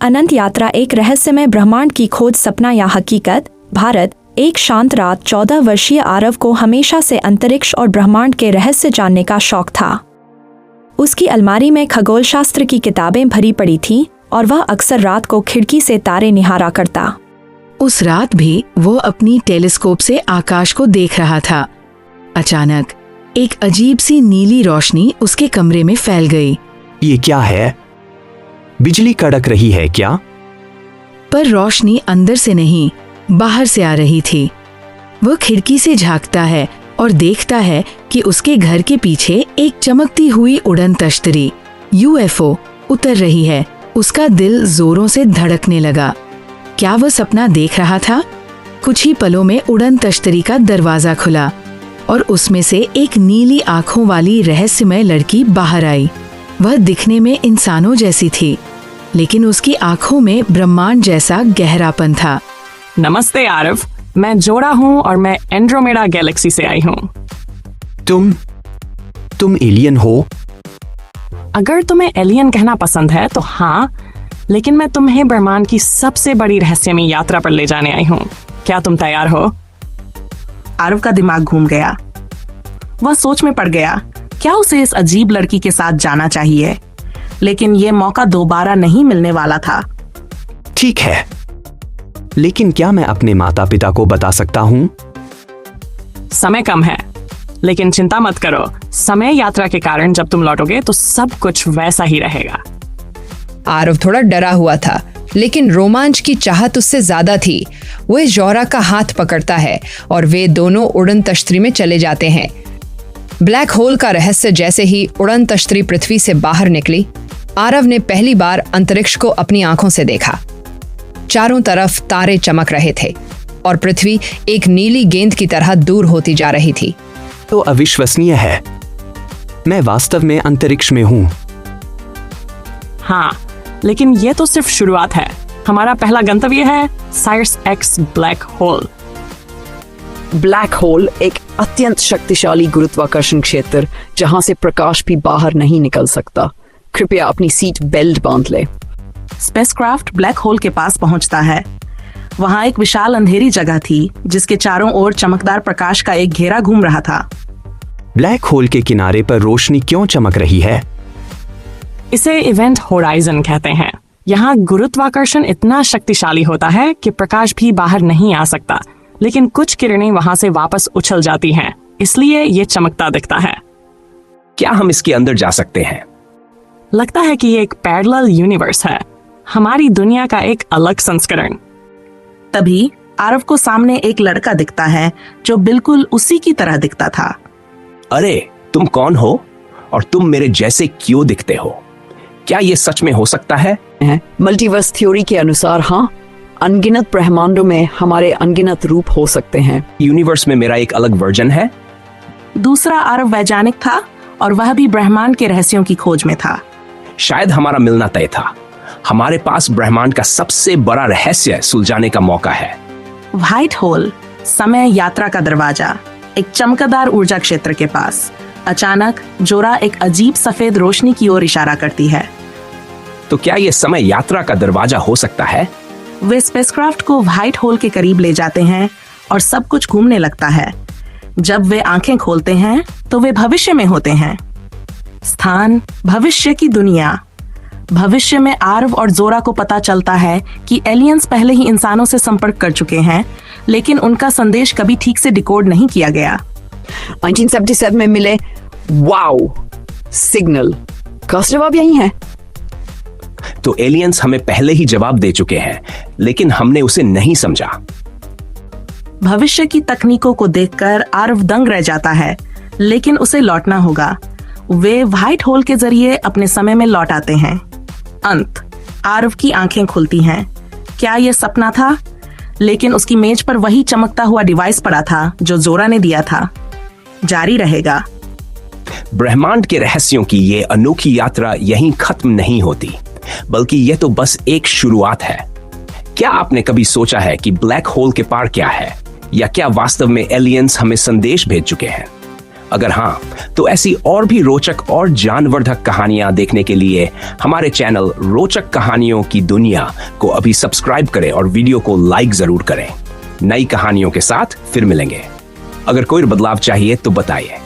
अनंत यात्रा, एक रहस्यमय ब्रह्मांड की खोज, सपना या हकीकत। भारत। एक शांत रात 14 वर्षीय आरव को हमेशा से अंतरिक्ष और ब्रह्मांड के रहस्य जानने का शौक था। उसकी अलमारी में खगोल शास्त्र की किताबें भरी पड़ी थीं और वह अक्सर रात को खिड़की से तारे निहारा करता। उस रात भी वो अपनी टेलीस्कोप से आकाश को देख रहा था। अचानक एक अजीब सी नीली रोशनी उसके कमरे में फैल गई। ये क्या है? बिजली कड़क रही है क्या? पर रोशनी अंदर से नहीं, बाहर से आ रही थी। वो खिड़की से झांकता है और देखता है कि उसके घर के पीछे एक चमकती हुई उड़न तश्तरी UFO उतर रही है। उसका दिल जोरों से धड़कने लगा। क्या वो सपना देख रहा था? कुछ ही पलों में उड़न तश्तरी का दरवाजा खुला और उसमें से एक नीली आंखों वाली रहस्यमय लड़की बाहर आई। वह दिखने में इंसानों जैसी थी, लेकिन उसकी आंखों में ब्रह्मांड जैसा गहरापन था। नमस्ते आरव, मैं जोड़ा हूँ और मैं एंड्रोमेडा गैलेक्सी से आई हूँ। तुम एलियन हो? अगर तुम्हें एलियन कहना पसंद है तो हाँ, लेकिन मैं तुम्हें ब्रह्मांड की सबसे बड़ी रहस्यमयी यात्रा पर ले जाने आई हूँ। क्या तुम तैयार हो? आरव का दिमाग घूम गया। वह सोच में पड़ गया, क्या उसे इस अजीब लड़की के साथ जाना चाहिए? लेकिन यह मौका दोबारा नहीं मिलने वाला था। ठीक है, लेकिन क्या मैं अपने माता पिता को बता सकता हूँ? समय कम है, लेकिन चिंता मत करो। समय यात्रा के कारण जब तुम लौटोगे तो सब कुछ वैसा ही रहेगा। आरव थोड़ा डरा हुआ था, लेकिन रोमांच की चाहत उससे ज्यादा थी। वो इस जोरा का हाथ पकड़ता है और वे दोनों उड़न तश्तरी में चले जाते हैं। ब्लैक होल का रहस्य जैसे ही उड़न तश्तरी पृथ्वी से बाहर निकली, आरव ने पहली बार अंतरिक्ष को अपनी आंखों से देखा। चारों तरफ तारे चमक रहे थे और पृथ्वी एक नीली गेंद की तरह दूर होती जा रही थी। तो अविश्वसनीय है, मैं वास्तव में अंतरिक्ष में हूँ। हाँ, लेकिन ये तो सिर्फ शुरुआत है। हमारा पहला गंतव्य है Cyrus x black hole. Black hole एक अत्यंत शक्तिशाली गुरुत्वाकर्षण क्षेत्र जहां से प्रकाश भी बाहर नहीं निकल सकता। कृपया अपनी सीट बेल्ट बांध ले। स्पेसक्राफ्ट ब्लैक होल के पास पहुंचता है। वहां एक विशाल अंधेरी जगह थी जिसके चारों ओर चमकदार प्रकाश का एक घेरा घूम रहा था। ब्लैक होल के किनारे पर रोशनी क्यों चमक रही है? इसे इवेंट होराइजन कहते हैं। यहाँ गुरुत्वाकर्षण इतना शक्तिशाली होता है कि प्रकाश भी बाहर नहीं आ सकता, लेकिन कुछ किरणें वहां से वापस उछल जाती हैं, इसलिए ये चमकता दिखता है। क्या हम इसके अंदर जा सकते हैं? लगता है कि ये एक पैरेलल यूनिवर्स है, हमारी दुनिया का एक अलग संस्करण। तभी आरव को सामने एक लड़का दिखता है जो बिल्कुल उसी की तरह दिखता था। अरे, तुम कौन हो और तुम मेरे जैसे क्यों दिखते हो? क्या ये सच में हो सकता है? मल्टीवर्स थ्योरी के अनुसार हाँ, अनगिनत ब्रह्मांडों में हमारे अनगिनत रूप हो सकते हैं। यूनिवर्स में मेरा एक अलग वर्जन है। दूसरा आरव वैज्ञानिक था और वह भी ब्रह्मांड के रहस्यों की खोज में था। शायद हमारा मिलना तय था। हमारे पास ब्रह्मांड का सबसे बड़ा रहस्य सुलझाने का मौका है। व्हाइट होल, समय यात्रा का दरवाजा, एक चमकदार ऊर्जा क्षेत्र के पास। अचानक जोरा एक अजीब सफेद रोशनी की ओर इशारा करती है। तो क्या यह समय यात्रा का दरवाजा हो सकता है? वे स्पेसक्राफ्ट को व्हाइट होल के करीब ले जाते हैं और सब कुछ घूमने लगता है। जब वे आंखें खोलते हैं तो वे भविष्य में होते हैं। स्थान भविष्य की दुनिया। भविष्य में आरव और जोरा को पता चलता है कि एलियंस पहले ही इंसानों से संपर्क कर चुके हैं, लेकिन उनका संदेश कभी ठीक से डिकोड नहीं किया गया। 1977 में मिले वाओ सिग्नल का जवाब यही है। तो एलियंस हमें पहले ही जवाब दे चुके हैं, लेकिन हमने उसे नहीं समझा। भविष्य की तकनीकों को देखकर आरव दंग रह जाता है, लेकिन उसे लौटना होगा। वे व्हाइट होल के जरिए अपने समय में लौट आते हैं। अंत आरव की आंखें खुलती हैं। क्या यह सपना था? लेकिन उसकी मेज पर वही चमकता हुआ डिवाइस पड़ा था जो जोरा ने दिया था। जारी रहेगा। ब्रह्मांड के रहस्यों की ये अनोखी यात्रा यहीं खत्म नहीं होती, बल्कि यह तो बस एक शुरुआत है। क्या आपने कभी सोचा है कि ब्लैक होल के पार क्या है, या क्या वास्तव में एलियंस हमें संदेश भेज चुके हैं? अगर हाँ, तो ऐसी और भी रोचक और जानवर्धक कहानियां देखने के लिए हमारे चैनल रोचक कहानियों की दुनिया को अभी सब्सक्राइब करें और वीडियो को लाइक जरूर करें। नई कहानियों के साथ फिर मिलेंगे। अगर कोई बदलाव चाहिए तो बताइए।